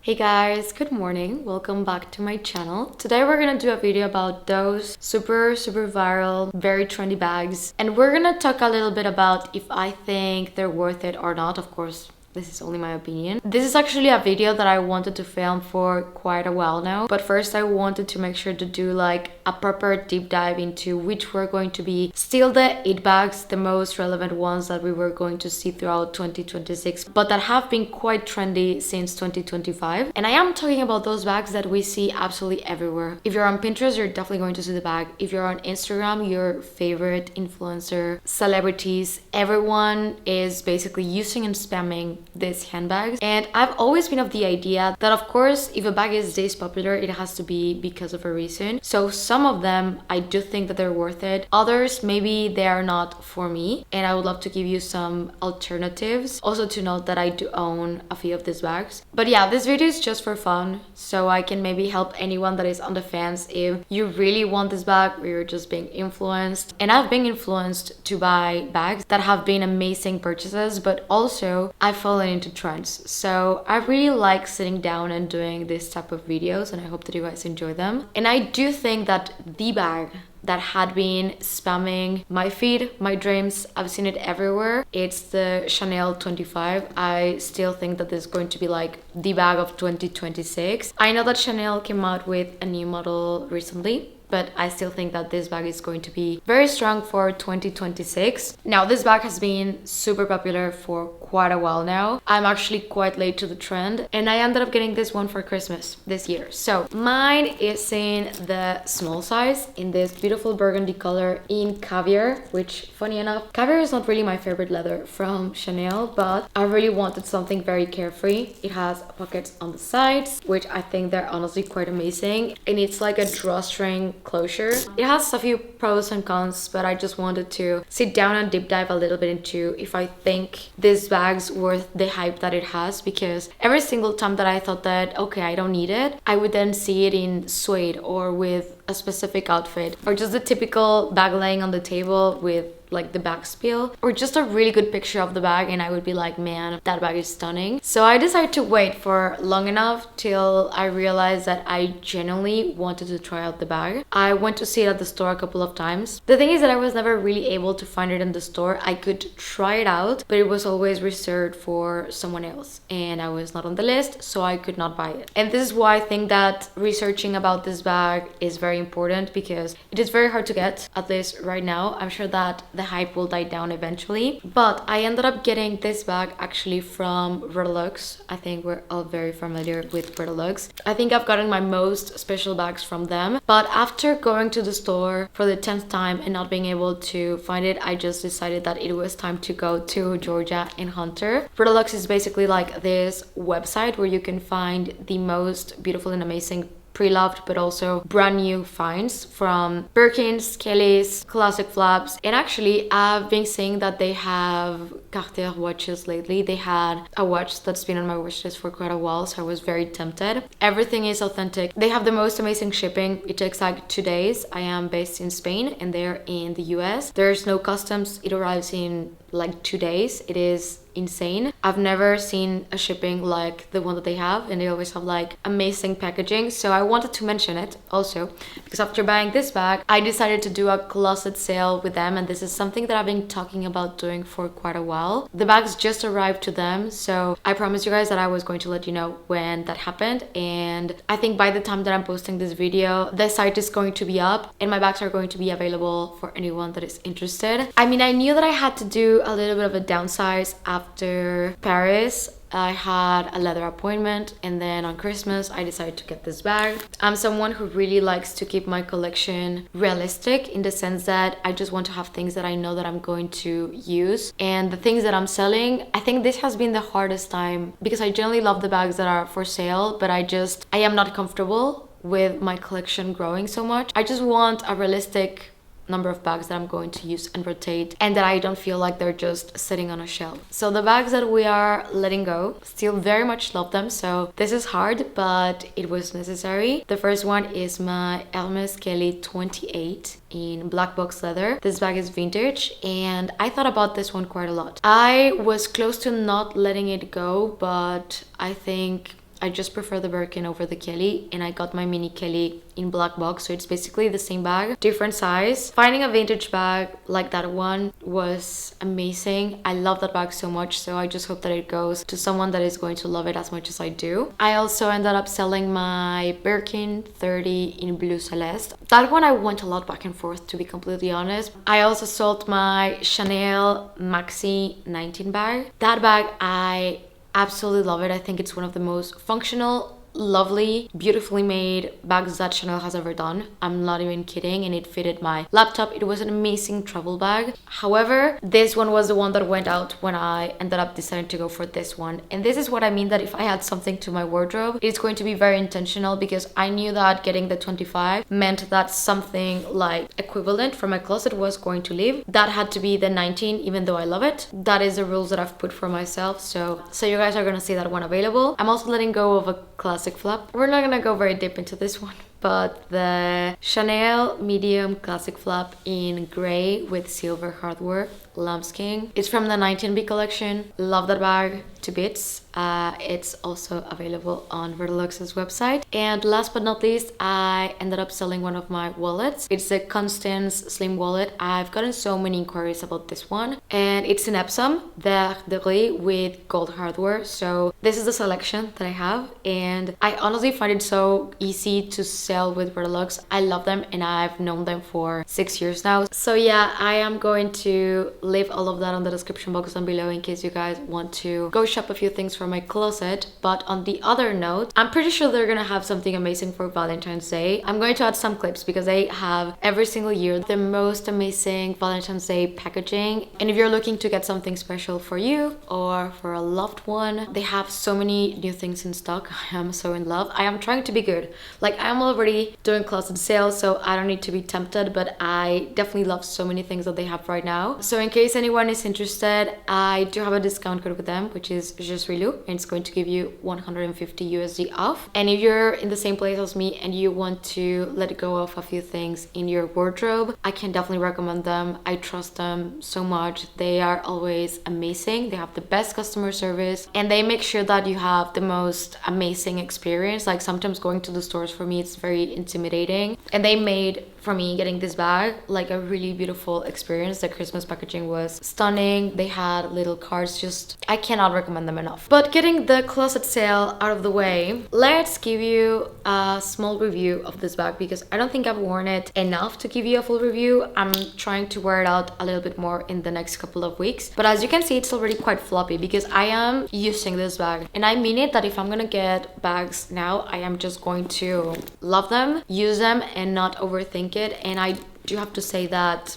Hey guys, good morning. Welcome back to my channel. Today we're gonna do a video about those super viral, very trendy bags. And we're gonna talk a little bit about if I think they're worth it or not. Of course, this is only my opinion. This is actually a video that I wanted to film for quite a while now. But first I wanted to make sure to do like a proper deep dive into which were going to be still the it bags, the most relevant ones that we were going to see throughout 2026, but that have been quite trendy since 2025. And I am talking about those bags that we see absolutely everywhere. If you're on Pinterest, you're definitely going to see the bag. If you're on Instagram, your favorite influencer, celebrities, everyone is basically using and spamming these handbags. And I've always been of the idea that of course if a bag is this popular, it has to be because of a reason. So some of them I do think that they're worth it, others maybe they are not for me, and I would love to give you some alternatives. Also to note that I do own a few of these bags. But yeah, this video is just for fun, so I can maybe help anyone that is on the fence if you really want this bag or you're just being influenced. And I've been influenced to buy bags that have been amazing purchases, but also I've fallen into trends. So I really like sitting down and doing this type of videos, and I hope that you guys enjoy them. And I do think that the bag that had been spamming my feed, my dreams, I've seen it everywhere, it's the Chanel 25. I still think that this is going to be like the bag of 2026. I know that Chanel came out with a new model recently, but I still think that this bag is going to be very strong for 2026. Now, this bag has been super popular for quite a while now. I'm actually quite late to the trend, and I ended up getting this one for Christmas this year. So mine is in the small size, in this beautiful burgundy color in caviar, which funny enough, caviar is not really my favorite leather from Chanel, but I really wanted something very carefree. It has pockets on the sides, which I think they're honestly quite amazing, and it's like a drawstring closure. It has a few pros and cons, but I just wanted to sit down and deep dive a little bit into if I think this bag's worth the hype that it has, because every single time that I thought that okay, I don't need it, I would then see it in suede or with a specific outfit, or just the typical bag laying on the table with like the back spill, or just a really good picture of the bag, and I would be like, man, that bag is stunning. So I decided to wait for long enough till I realized that I genuinely wanted to try out the bag. I went to see it at the store a couple of times. The thing is that I was never really able to find it in the store. I could try it out, but it was always reserved for someone else, and I was not on the list, so I could not buy it. And this is why I think that researching about this bag is very important, because it is very hard to get, at least right now. I'm sure that the hype will die down eventually, but I ended up getting this bag actually from Redeluxe. I think we're all very familiar with Redeluxe. I think I've gotten my most special bags from them, but after going to the store for the 10th time and not being able to find it, I just decided that it was time to go to Georgia and Hunter. Redeluxe is basically like this website where you can find the most beautiful and amazing pre-loved but also brand new finds from Birkins, Kellys, classic flaps. And actually I've been seeing that they have Cartier watches lately. They had a watch that's been on my wish list for quite a while, so I was very tempted. Everything is authentic. They have the most amazing shipping. It takes like 2 days. I am based in Spain and they're in the US. There's no customs. It arrives in like 2 days. It is insane. I've never seen a shipping like the one that they have, and they always have like amazing packaging. So I wanted to mention it also because after buying this bag, I decided to do a closet sale with them, and this is something that I've been talking about doing for quite a while. The bags just arrived to them, so I promised you guys that I was going to let you know when that happened, and I think by the time that I'm posting this video, the site is going to be up and my bags are going to be available for anyone that is interested. I mean, I knew that I had to do a little bit of a downsize after Paris. I had a leather appointment, and then on Christmas I decided to get this bag. I'm someone who really likes to keep my collection realistic, in the sense that I just want to have things that I know that I'm going to use. And the things that I'm selling, I think this has been the hardest time, because I generally love the bags that are for sale, but I am not comfortable with my collection growing so much. I just want a realistic number of bags that I'm going to use and rotate, and that I don't feel like they're just sitting on a shelf. So the bags that we are letting go, still very much love them, so this is hard, but it was necessary. The first one is my Hermès Kelly 28 in black box leather. This bag is vintage, and I thought about this one quite a lot. I was close to not letting it go, but I think I just prefer the Birkin over the Kelly, and I got my mini Kelly in black box, so it's basically the same bag, different size. Finding a vintage bag like that one was amazing. I love that bag so much, so I just hope that it goes to someone that is going to love it as much as I do. I also ended up selling my Birkin 30 in blue celeste. That one I went a lot back and forth, to be completely honest. I also sold my Chanel Maxi 19 bag. That bag, I absolutely love it. I think it's one of the most functional, lovely, beautifully made bags that Chanel has ever done. I'm not even kidding, and it fitted my laptop. It was an amazing travel bag. However, this one was the one that went out when I ended up deciding to go for this one. And this is what I mean, that if I add something to my wardrobe, it's going to be very intentional, because I knew that getting the 25 meant that something like equivalent from my closet was going to leave. That had to be the 19, even though I love it. That is the rules that I've put for myself. So you guys are gonna see that one available. I'm also letting go of a classic flap. We're not gonna go very deep into this one, but the Chanel medium classic flap in gray with silver hardware, lambskin. It's from the 19B collection. Love that bag to bits. It's also available on Redeluxe's website. And last but not least, I ended up selling one of my wallets. It's a Constance slim wallet. I've gotten so many inquiries about this one, and it's an Epsom Verdeluxe with gold hardware. So this is the selection that I have, and I honestly find it so easy to sell with Redeluxe. I love them, and I've known them for 6 years now. So yeah, I am going to leave all of that on the description box down below in case you guys want to go shop a few things from my closet. But on the other note, I'm pretty sure they're gonna have something amazing for Valentine's Day. I'm going to add some clips because they have every single year the most amazing Valentine's Day packaging. And if you're looking to get something special for you or for a loved one, they have so many new things in stock. I am so in love. I am trying to be good. Like, I'm already doing closet sales, so I don't need to be tempted, but I definitely love so many things that they have right now. So in case anyone is interested, I do have a discount code with them, which is Je suis Lou, and it's going to give you 150 USD off. And if you're in the same place as me and you want to let go of a few things in your wardrobe, I can definitely recommend them. I trust them so much. They are always amazing. They have the best customer service, and they make sure that you have the most amazing experience. Like, sometimes going to the stores, for me, it's very intimidating, and they made for me getting this bag like a really beautiful experience. The Christmas packaging was stunning. They had little cards. Just, I cannot recommend them enough. But getting the closet sale out of the way, let's give you a small review of this bag, because I don't think I've worn it enough to give you a full review. I'm trying to wear it out a little bit more in the next couple of weeks, but as you can see, it's already quite floppy because I am using this bag, and I mean it, that if I'm gonna get bags now, I am just going to love them, use them, and not overthink it. And I do have to say that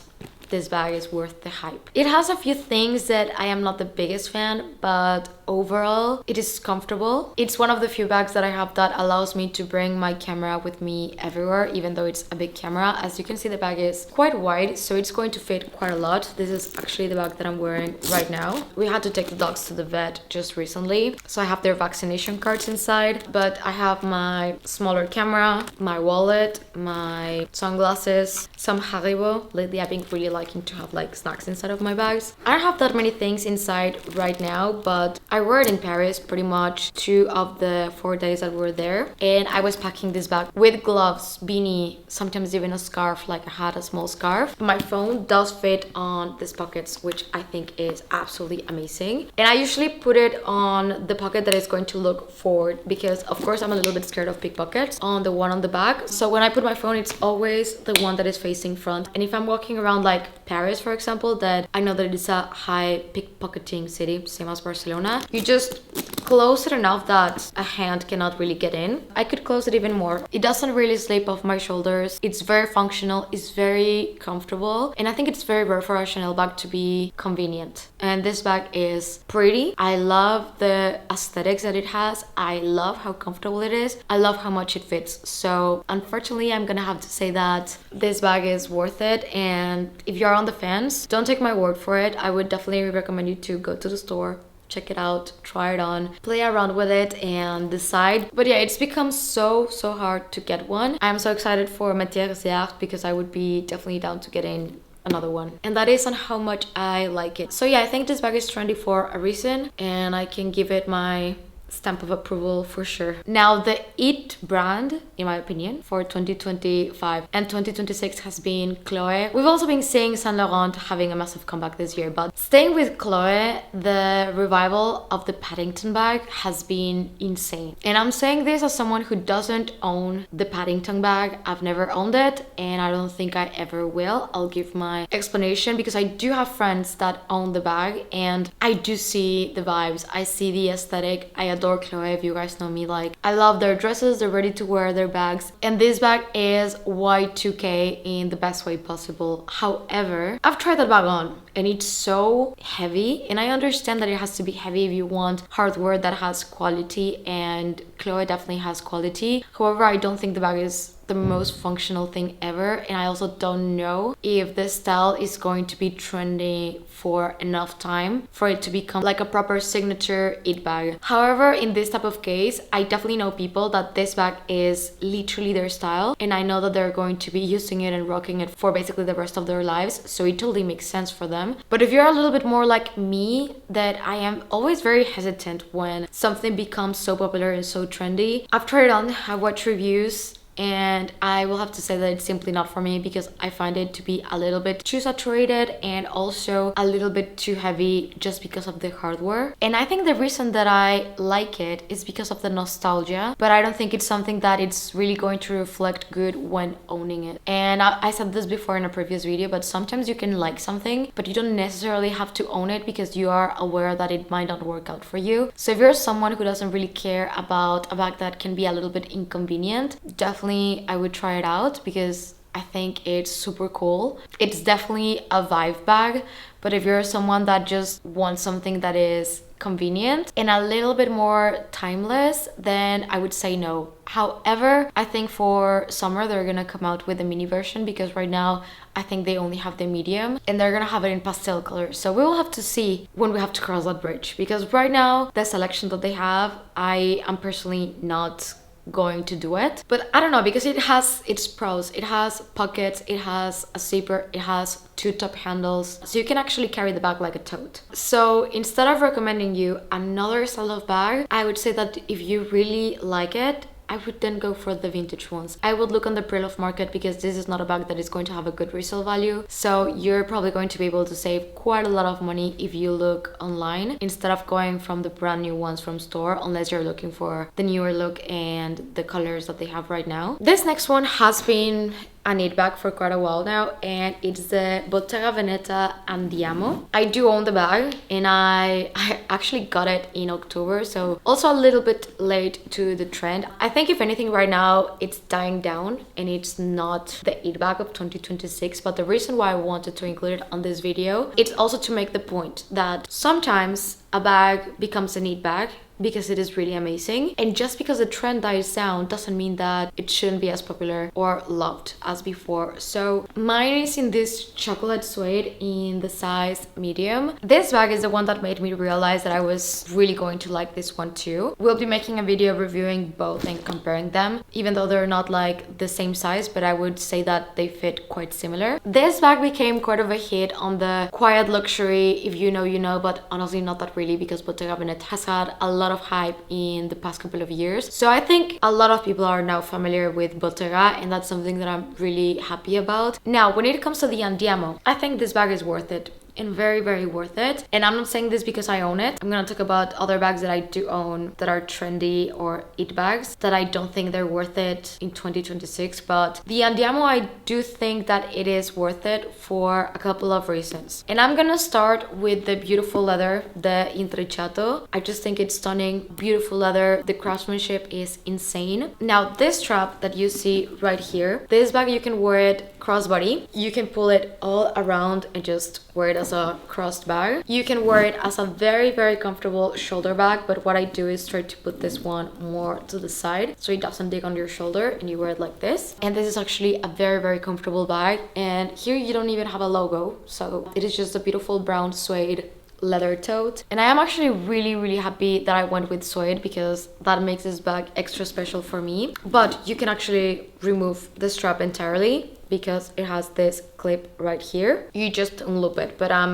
this bag is worth the hype. It has a few things that I am not the biggest fan, but overall it is comfortable. It's one of the few bags that I have that allows me to bring my camera with me everywhere, even though it's a big camera. As you can see, the bag is quite wide, so it's going to fit quite a lot. This is actually the bag that I'm wearing right now. We had to take the dogs to the vet just recently, so I have their vaccination cards inside, but I have my smaller camera, my wallet, my sunglasses, some Haribo. Lately I've been really liking to have like snacks inside of my bags. I don't have that many things inside right now, but I wore it in Paris pretty much 2 of the 4 days that we were there, and I was packing this bag with gloves, beanie, sometimes even a scarf. Like, I had a small scarf. My phone does fit on these pockets, which I think is absolutely amazing, and I usually put it on the pocket that is going to look forward, because of course I'm a little bit scared of pickpockets, on the one on the back. So when I put my phone, it's always the one that is facing front. And if I'm walking around like Paris, for example, that I know that it's a high pickpocketing city, same as Barcelona, you just close it enough that a hand cannot really get in. I could close it even more. It doesn't really slip off my shoulders. It's very functional, it's very comfortable, and I think it's very rare for a Chanel bag to be convenient. And this bag is pretty. I love the aesthetics that it has. I love how comfortable it is. I love how much it fits. So unfortunately, I'm gonna have to say that this bag is worth it. And if you're on the fence, don't take my word for it. I would definitely recommend you to go to the store, check it out, try it on, play around with it, and decide. But yeah, it's become so hard to get one. I'm so excited for Matières because I would be definitely down to getting another one, and that is on how much I like it. So yeah, I think this bag is trendy for a reason, and I can give it my stamp of approval for sure. Now, the It brand, in my opinion, for 2025 and 2026 has been Chloé. We've also been seeing Saint Laurent having a massive comeback this year, but staying with Chloé, the revival of the Paddington bag has been insane. And I'm saying this as someone who doesn't own the Paddington bag. I've never owned it, and I don't think I ever will. I'll give my explanation because I do have friends that own the bag, and I do see the vibes. I see the aesthetic. I adore Chloé. If you guys know me, like, I love their dresses, they're ready to wear, their bags, and this bag is Y2K in the best way possible. However, I've tried that bag on and it's so heavy, and I understand that it has to be heavy if you want hardware that has quality, and Chloé definitely has quality. However, I don't think the bag is the most functional thing ever, and I also don't know if this style is going to be trendy for enough time for it to become like a proper signature It bag. However, in this type of case, I definitely know people that this bag is literally their style, and I know that they're going to be using it and rocking it for basically the rest of their lives, so it totally makes sense for them. But if you're a little bit more like me, that I am always very hesitant when something becomes so popular and so trendy. I've tried it on, I've watched reviews, and I will have to say that it's simply not for me because I find it to be a little bit too saturated and also a little bit too heavy just because of the hardware. And I think the reason that I like it is because of the nostalgia, but I don't think it's something that it's really going to reflect good when owning it. And I said this before in a previous video, but sometimes you can like something, but you don't necessarily have to own it because you are aware that it might not work out for you. So if you're someone who doesn't really care about a bag that can be a little bit inconvenient, definitely I would try it out because I think it's super cool. It's definitely a vibe bag, but if you're someone that just wants something that is convenient and a little bit more timeless, then I would say no. However, I think for summer they're gonna come out with a mini version because right now I think they only have the medium and they're gonna have it in pastel colors. So we will have to see when we have to cross that bridge, because right now the selection that they have, I am personally not going to do it. But I don't know, because it has its pros. It has pockets, it has a zipper, it has two top handles, so you can actually carry the bag like a tote. So instead of recommending you another style of bag, I would say that if you really like it, I would then go for the vintage ones. I would look on the pre-loved market because this is not a bag that is going to have a good resale value. So you're probably going to be able to save quite a lot of money if you look online instead of going from the brand new ones from store, unless you're looking for the newer look and the colors that they have right now. This next one has been a knit bag for quite a while now, and it's the Bottega Veneta Andiamo. I do own the bag, and I actually got it in October, so also a little bit late to the trend. I think if anything right now it's dying down and it's not the It bag of 2026, but the reason why I wanted to include it on this video, it's also to make the point that sometimes a bag becomes a knit bag because it is really amazing, and just because the trend dies down doesn't mean that it shouldn't be as popular or loved as before. So mine is in this chocolate suede in the size medium. This bag is the one that made me realize that I was really going to like this one too. We'll be making a video reviewing both and comparing them, even though they're not like the same size, but I would say that they fit quite similar. This bag became quite of a hit on the quiet luxury, if you know you know, but honestly not that really, because Bottega Veneta has had a lot of hype in the past couple of years. So I think a lot of people are now familiar with Bottega, and that's something that I'm really happy about. Now, when it comes to the Andiamo, I think this bag is worth it. And very, very worth it. And I'm not saying this because I own it. I'm gonna talk about other bags that I do own that are trendy or It bags that I don't think they're worth it in 2026. But the Andiamo, I do think that it is worth it for a couple of reasons. And I'm gonna start with the beautiful leather, the intrecciato. I just think it's stunning, beautiful leather. The craftsmanship is insane. Now, this strap that you see right here, this bag, you can wear it crossbody. You can pull it all around and just wear it as a crossed bag. You can wear it as a very, very comfortable shoulder bag, but what I do is try to put this one more to the side so it doesn't dig on your shoulder, and you wear it like this. And this is actually a very, very comfortable bag, and here you don't even have a logo, so it is just a beautiful brown suede leather tote. And I am actually really, really happy that I went with suede because that makes this bag extra special for me. But you can actually remove the strap entirely, because it has this clip right here. You just unloop it, but I'm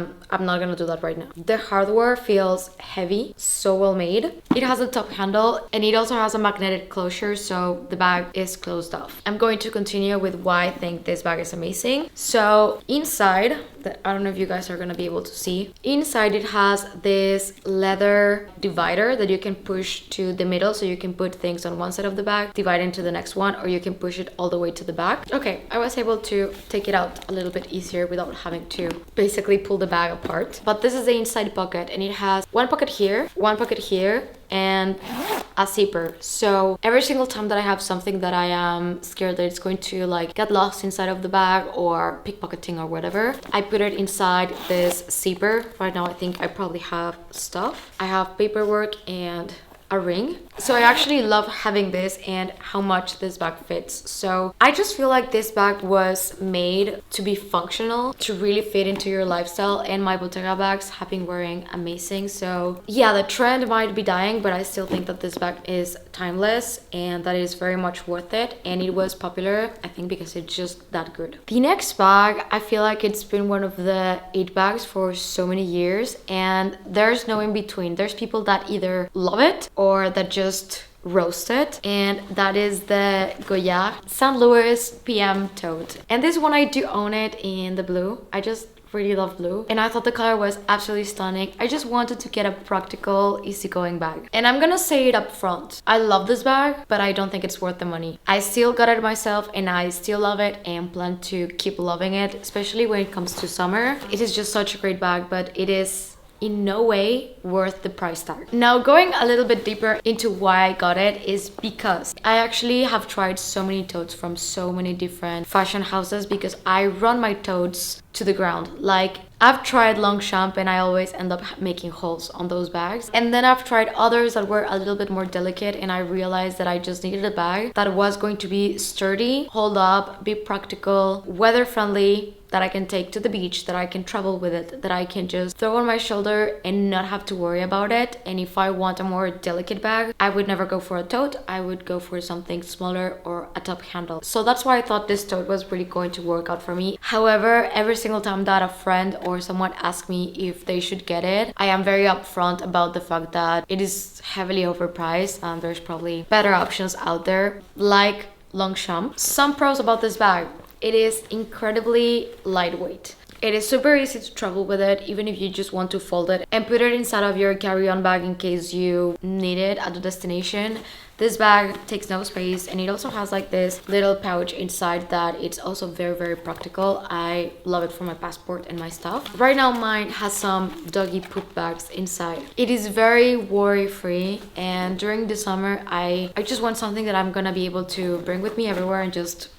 not gonna do that right now. The hardware feels heavy, so well made. It has a top handle and it also has a magnetic closure, so the bag is closed off. I'm going to continue with why I think this bag is amazing. So inside, I don't know if you guys are gonna be able to see. Inside it has this leather divider that you can push to the middle, so you can put things on one side of the bag, divide into the next one, or you can push it all the way to the back. Okay, I was able to take it out a little bit easier without having to basically pull the bag apart. But this is the inside pocket and it has one pocket here, and a zipper. So every single time that I have something that I am scared that it's going to like get lost inside of the bag or pickpocketing or whatever, I put it inside this zipper. Right now I think I probably have stuff. I have paperwork and a ring. So I actually love having this and how much this bag fits. So I just feel like this bag was made to be functional, to really fit into your lifestyle, and my Bottega bags have been wearing amazing. So yeah, the trend might be dying, but I still think that this bag is timeless and that is very much worth it. And it was popular, I think, because it's just that good. The next bag, I feel like it's been one of the it bags for so many years and there's no in between. There's people that either love it or that just roast it, and that is the Goyard St Louis PM tote. And this one, I do own it in the blue. I just really love blue and I thought the color was absolutely stunning. I just wanted to get a practical, easygoing bag. And I'm gonna say it up front, I love this bag, but I don't think it's worth the money. I still got it myself and I still love it and plan to keep loving it, especially when it comes to summer. It is just such a great bag, but it is in no way worth the price tag. Now, going a little bit deeper into why I got it is because I actually have tried so many totes from so many different fashion houses because I run my totes to the ground. Like, I've tried Longchamp and I always end up making holes on those bags. And then I've tried others that were a little bit more delicate and I realized that I just needed a bag that was going to be sturdy, hold up, be practical, weather friendly, that I can take to the beach, that I can travel with it, that I can just throw on my shoulder and not have to worry about it. And if I want a more delicate bag, I would never go for a tote. I would go for something smaller or a top handle. So that's why I thought this tote was really going to work out for me. However, every single time that a friend or someone asks me if they should get it, I am very upfront about the fact that it is heavily overpriced and there's probably better options out there, like Longchamp. Some pros about this bag: it is incredibly lightweight. It is super easy to travel with it, even if you just want to fold it and put it inside of your carry-on bag in case you need it at the destination. This bag takes no space and it also has like this little pouch inside that it's also very, very practical. I love it for my passport and my stuff. Right now mine has some doggy poop bags inside. It is very worry-free, and during the summer I just want something that I'm gonna be able to bring with me everywhere and just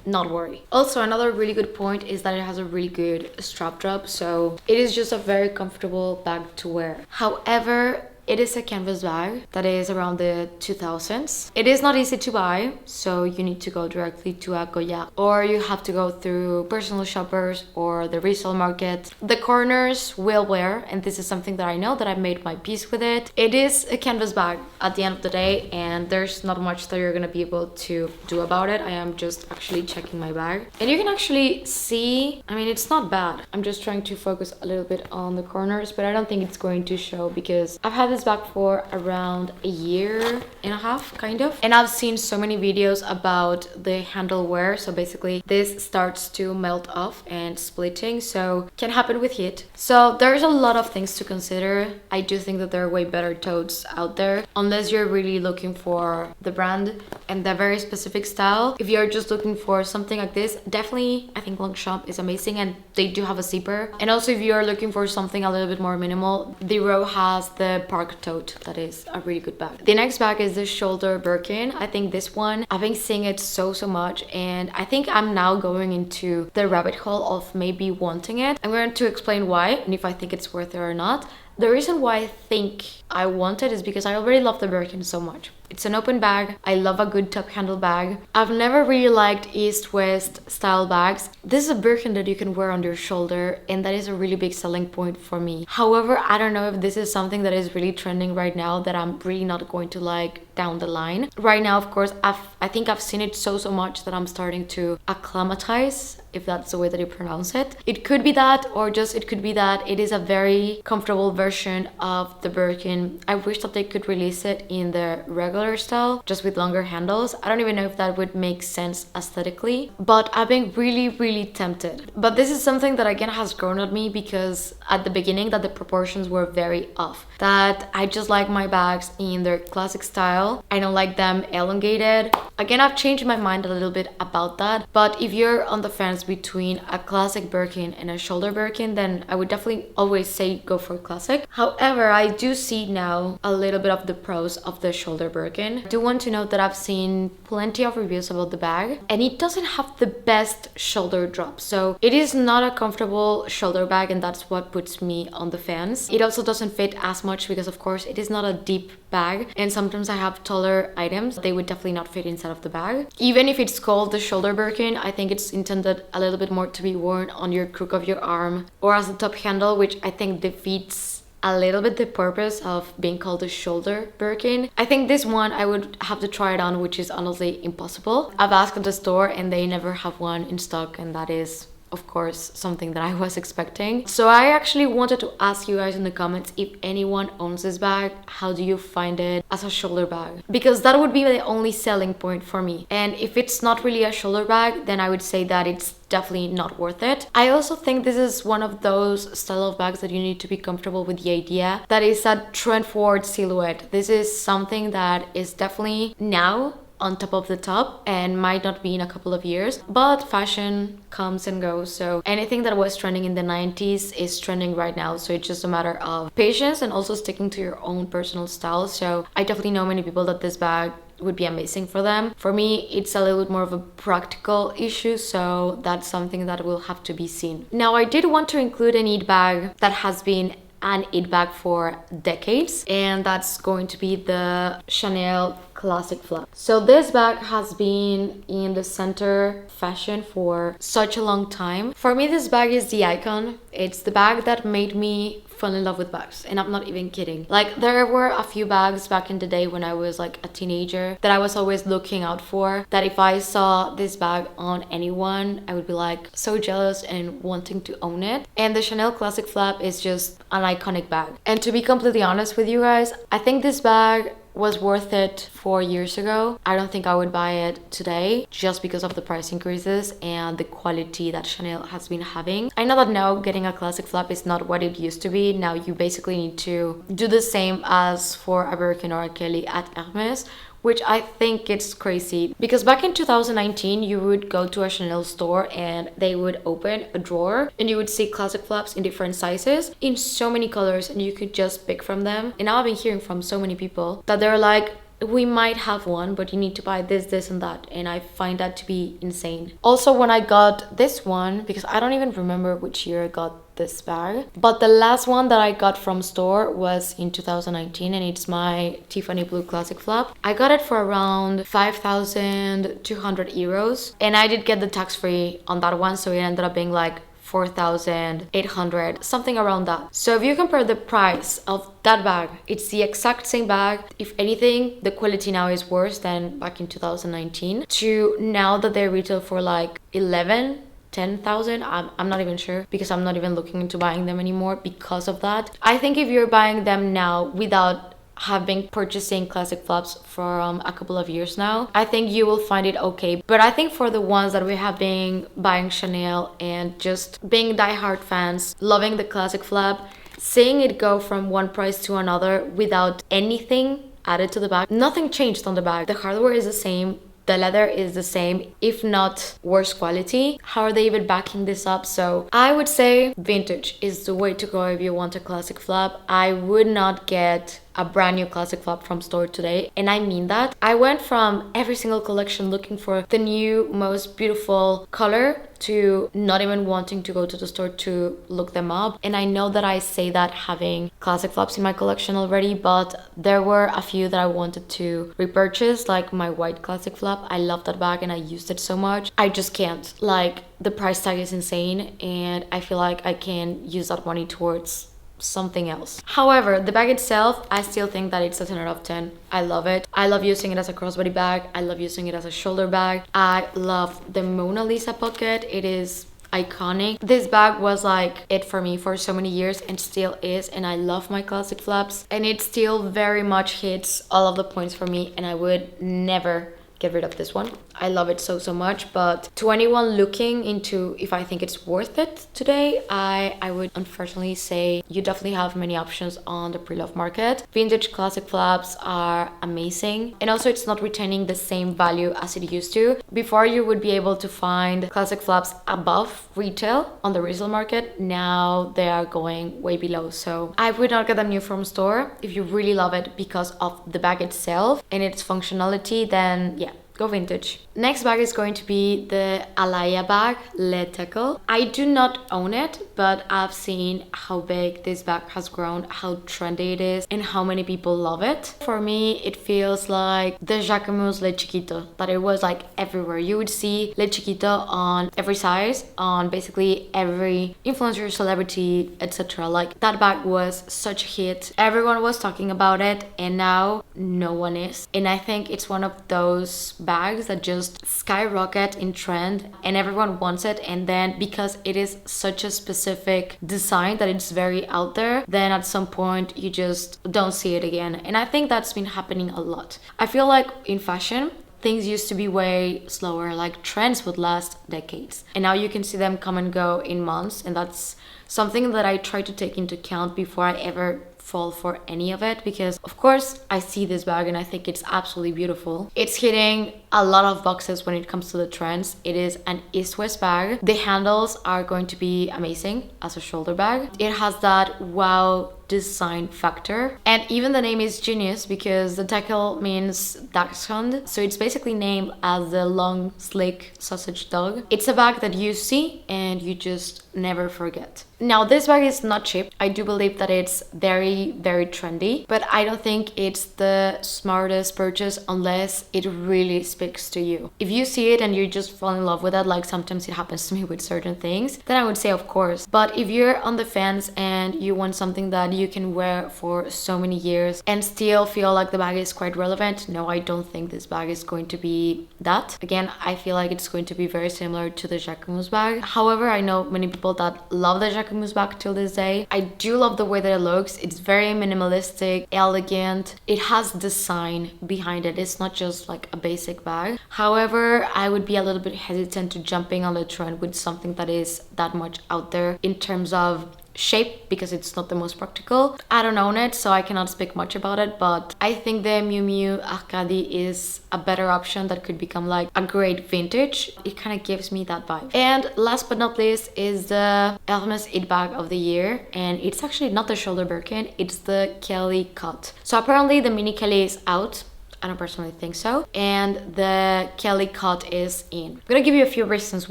not worry. Also, another really good point is that it has a really good strap drop, so it is just a very comfortable bag to wear. However, it is a canvas bag that is around the 2000s. It is not easy to buy, so you need to go directly to a Goyard, or you have to go through personal shoppers or the resale market. The corners will wear, and this is something that I know that I made my peace with it. It is a canvas bag at the end of the day, and there's not much that you're gonna be able to do about it. I am just actually checking my bag, and you can actually see, I mean, it's not bad. I'm just trying to focus a little bit on the corners, but I don't think it's going to show because I've had this bag for around a year and a half, kind of, and I've seen so many videos about the handle wear. So basically this starts to melt off and splitting, so can happen with heat. So there's a lot of things to consider. I do think that there are way better totes out there, unless you're really looking for the brand and the very specific style. If you're just looking for something like this, definitely I think Longchamp is amazing, and they do have a zipper. And also if you're looking for something a little bit more minimal, the Row has the Park tote that is a really good bag. The next bag is the shoulder Birkin. I think this one, I've been seeing it so much, and I think I'm now going into the rabbit hole of maybe wanting it. I'm going to explain why and if I think it's worth it or not. The reason why I think I want it is because I already love the Birkin so much. It's an open bag. I love a good top handle bag. I've never really liked east-west style bags. This is a Birkin that you can wear on your shoulder, and that is a really big selling point for me. However, I don't know if this is something that is really trending right now that I'm really not going to like down the line. Right now, of course, I think I've seen it so much that I'm starting to acclimatize, if that's the way that you pronounce it. It could be that, or just it could be that it is a very comfortable version of the Birkin. I wish that they could release it in the regular style, just with longer handles. I don't even know if that would make sense aesthetically, but I've been really tempted. But this is something that again has grown on me, because at the beginning that the proportions were very off, that I just like my bags in their classic style. I don't like them elongated. Again, I've changed my mind a little bit about that, but if you're on the fence between a classic Birkin and a shoulder Birkin, then I would definitely always say go for classic. However, I do see now a little bit of the pros of the shoulder Birkin. I do want to note that I've seen plenty of reviews about the bag, and it doesn't have the best shoulder drop. So it is not a comfortable shoulder bag, and that's what puts me on the fence. It also doesn't fit as much because of course it is not a deep bag, and sometimes I have taller items. They would definitely not fit inside of the bag. Even if it's called the shoulder Birkin, I think it's intended a little bit more to be worn on your crook of your arm or as a top handle, which I think defeats a little bit the purpose of being called a shoulder Birkin. I think this one I would have to try it on, which is honestly impossible. I've asked at the store and they never have one in stock, and that is of course something that I was expecting. So I actually wanted to ask you guys in the comments if anyone owns this bag. How do you find it as a shoulder bag? Because that would be the only selling point for me. And if it's not really a shoulder bag, then I would say that it's definitely not worth it. I also think this is one of those style of bags that you need to be comfortable with the idea that is a trend forward silhouette. This is something that is definitely now on top of the top and might not be in a couple of years, but fashion comes and goes. So anything that was trending in the 90s is trending right now. So it's just a matter of patience and also sticking to your own personal style. So I definitely know many people that this bag would be amazing for them. For me, it's a little bit more of a practical issue, so that's something that will have to be seen. Now, I did want to include an eat bag that has been an it bag for decades, and that's going to be the Chanel classic flap. So this bag has been in the center fashion for such a long time. For me, this bag is the icon. It's the bag that made me fall in love with bags, and I'm not even kidding. Like, there were a few bags back in the day when I was like a teenager that I was always looking out for, that if I saw this bag on anyone, I would be like so jealous and wanting to own it. And the Chanel classic flap is just an iconic bag. And to be completely honest with you guys, I think this bag was worth it 4 years ago. I don't think I would buy it today just because of the price increases and the quality that Chanel has been having. I know that now getting a classic flap is not what it used to be. Now you basically need to do the same as for a Birkin or a Kelly at Hermès, which I think it's crazy, because back in 2019 you would go to a Chanel store and they would open a drawer and you would see classic flaps in different sizes in so many colors, and you could just pick from them. And now I've been hearing from so many people that they're like, we might have one, but you need to buy this and that, and I find that to be insane. Also, when I got this one, because I don't even remember which year I got this bag, but the last one that I got from store was in 2019, and it's my Tiffany blue classic flap. I got it for around 5,200 euros, and I did get the tax-free on that one, so it ended up being like 4,800, something around that. So if you compare the price of that bag, it's the exact same bag. If anything, the quality now is worse than back in 2019 to now that they retail for like 10,000. I'm not even sure, because I'm not even looking into buying them anymore because of that. I think if you're buying them now without have been purchasing classic flaps for a couple of years now, I think you will find it okay. But I think for the ones that we have been buying Chanel and just being diehard fans, loving the classic flap, seeing it go from one price to another without anything added to the bag, nothing changed on the bag. The hardware is the same, the leather is the same, if not worse quality. How are they even backing this up? So I would say vintage is the way to go if you want a classic flap. I would not get a brand new classic flap from store today, and I mean that. I went from every single collection looking for the new most beautiful color to not even wanting to go to the store to look them up. And I know that I say that having classic flaps in my collection already, but there were a few that I wanted to repurchase, like my white classic flap. I love that bag and I used it so much. I just can't. Like, the price tag is insane, and I feel like I can use that money towards something else. However, the bag itself, I still think that it's a 10 out of 10. I love it. I love using it as a crossbody bag. I love using it as a shoulder bag. I love the Mona Lisa pocket. It is iconic. This bag was like it for me for so many years and still is, and I love my classic flaps, and it still very much hits all of the points for me, and I would never get rid of this one. I love it so much. But to anyone looking into if I think it's worth it today, I would unfortunately say you definitely have many options on the pre-loved market. Vintage classic flaps are amazing, and also it's not retaining the same value as it used to. Before you would be able to find classic flaps above retail on the resale market. Now they are going way below, so I would not get them new from store. If you really love it because of the bag itself and its functionality, then yeah, go vintage. Next bag is going to be the Alaïa bag Le Teckel. I do not own it, but I've seen how big this bag has grown, how trendy it is, and how many people love it. For me, it feels like the Jacquemus Le Chiquito, that it was like everywhere. You would see Le Chiquito on every size, on basically every influencer, celebrity, etc. Like that bag was such a hit. Everyone was talking about it, and now no one is. And I think it's one of those bags that just skyrocket in trend and everyone wants it, and then because it is such a specific design that it's very out there, then at some point you just don't see it again. And I think that's been happening a lot. I feel like in fashion things used to be way slower, like trends would last decades, and now you can see them come and go in months, and that's something that I try to take into account before I ever fall for any of it, because of course I see this bag and I think it's absolutely beautiful. It's hitting a lot of boxes when it comes to the trends. It is an east-west bag. The handles are going to be amazing as a shoulder bag. It has that wow design factor, and even the name is genius because the Teckel means dachshund, so it's basically named as the long slick sausage dog. It's a bag that you see and you just never forget. Now this bag is not cheap. I do believe that it's very trendy, but I don't think it's the smartest purchase unless it really speaks to you. If you see it and you just fall in love with it, like sometimes it happens to me with certain things, then I would say of course. But if you're on the fence and you want something that you can wear for so many years and still feel like the bag is quite relevant, no, I don't think this bag is going to be that. Again, I feel like it's going to be very similar to the Jacquemus bag. However, I know many people that love the Jacquemus bag till this day. I do love the way that it looks. It's very minimalistic, elegant. It has design behind it. It's not just like a basic bag. However, I would be a little bit hesitant to jumping on the trend with something that is that much out there in terms of shape, because it's not the most practical. I don't own it, so I cannot speak much about it, but I think the Miu Miu Arcadi is a better option that could become like a great vintage. It kind of gives me that vibe. And last but not least is the Hermès It bag of the year, and it's actually not the shoulder Birkin, it's the Kelly Cut. So apparently the mini Kelly is out. I don't personally think so, and the Kelly Cut is in. I'm gonna give you a few reasons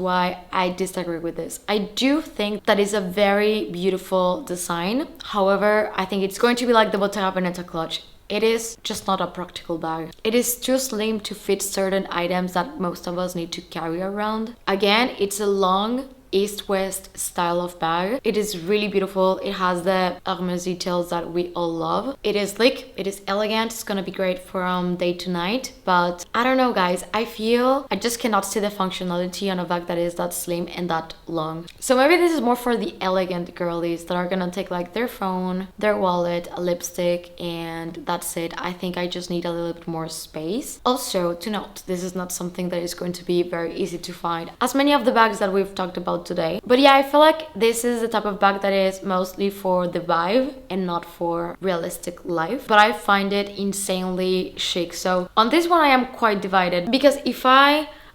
why I disagree with this. I do think that is a very beautiful design. However, I think it's going to be like the Bottega Veneta clutch. It is just not a practical bag. It is too slim to fit certain items that most of us need to carry around. Again, it's a long east-west style of bag. It is really beautiful. It has the Hermès details that we all love. It is sleek, it is elegant. It's gonna be great from day to night, but I don't know guys, I feel I just cannot see the functionality on a bag that is that slim and that long. So maybe this is more for the elegant girlies that are gonna take like their phone, their wallet, a lipstick, and that's it. I think I just need a little bit more space. Also to note, this is not something that is going to be very easy to find, as many of the bags that we've talked about today. But yeah, I feel like this is the type of bag that is mostly for the vibe and not for realistic life, but I find it insanely chic. So on this one I am quite divided, because if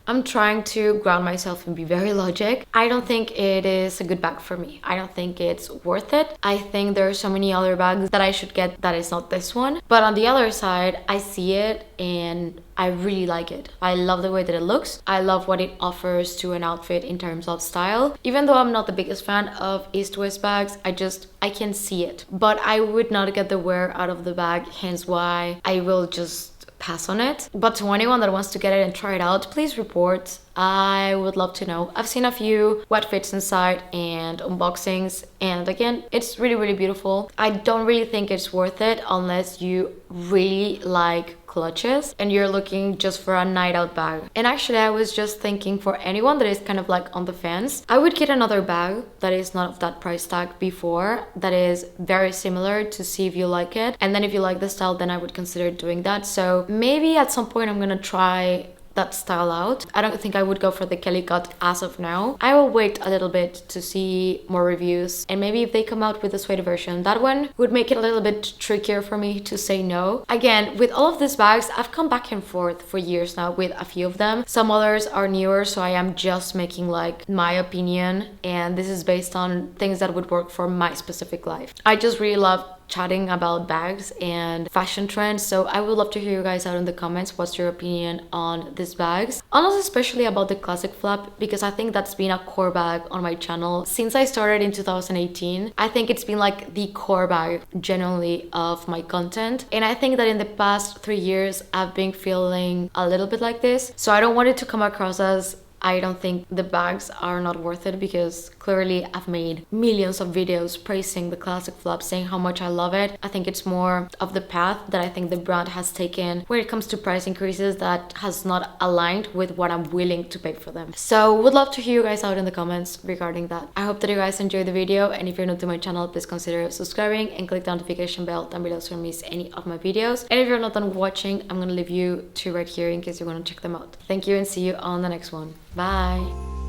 I'm trying to ground myself and be very logic, I don't think it is a good bag for me. I don't think it's worth it. I think there are so many other bags that I should get that is not this one. But on the other side, I see it and I really like it. I love the way that it looks. I love what it offers to an outfit in terms of style. Even though I'm not the biggest fan of east-west bags, I can see it. But I would not get the wear out of the bag, hence why I will just pass on it. But to anyone that wants to get it and try it out, please report. I would love to know. I've seen a few wet fits inside and unboxings, and again, it's really, really beautiful. I don't really think it's worth it unless you really like clutches and you're looking just for a night out bag. And actually, I was just thinking, for anyone that is kind of like on the fence, I would get another bag that is not of that price tag before, that is very similar, to see if you like it. And then if you like the style, then I would consider doing that. So maybe at some point I'm gonna try that style out. I don't think I would go for the Kelly Cut as of now. I will wait a little bit to see more reviews, and maybe if they come out with a suede version, that one would make it a little bit trickier for me to say no. Again, with all of these bags, I've come back and forth for years now with a few of them. Some others are newer, so I am just making like my opinion, and this is based on things that would work for my specific life. I just really love chatting about bags and fashion trends, so I would love to hear you guys out in the comments. What's your opinion on these bags? Honestly, especially about the classic flap, because I think that's been a core bag on my channel since I started in 2018. I think it's been like the core bag generally of my content, and I think that in the past 3 years I've been feeling a little bit like this, so I don't want it to come across as I don't think the bags are not worth it, because clearly I've made millions of videos praising the classic flap, saying how much I love it. I think it's more of the path that I think the brand has taken when it comes to price increases that has not aligned with what I'm willing to pay for them. So would love to hear you guys out in the comments regarding that. I hope that you guys enjoyed the video, and if you're new to my channel, please consider subscribing and click the notification bell down below so you don't miss any of my videos. And if you're not done watching, I'm gonna leave you two right here in case you want to check them out. Thank you, and see you on the next one. Bye.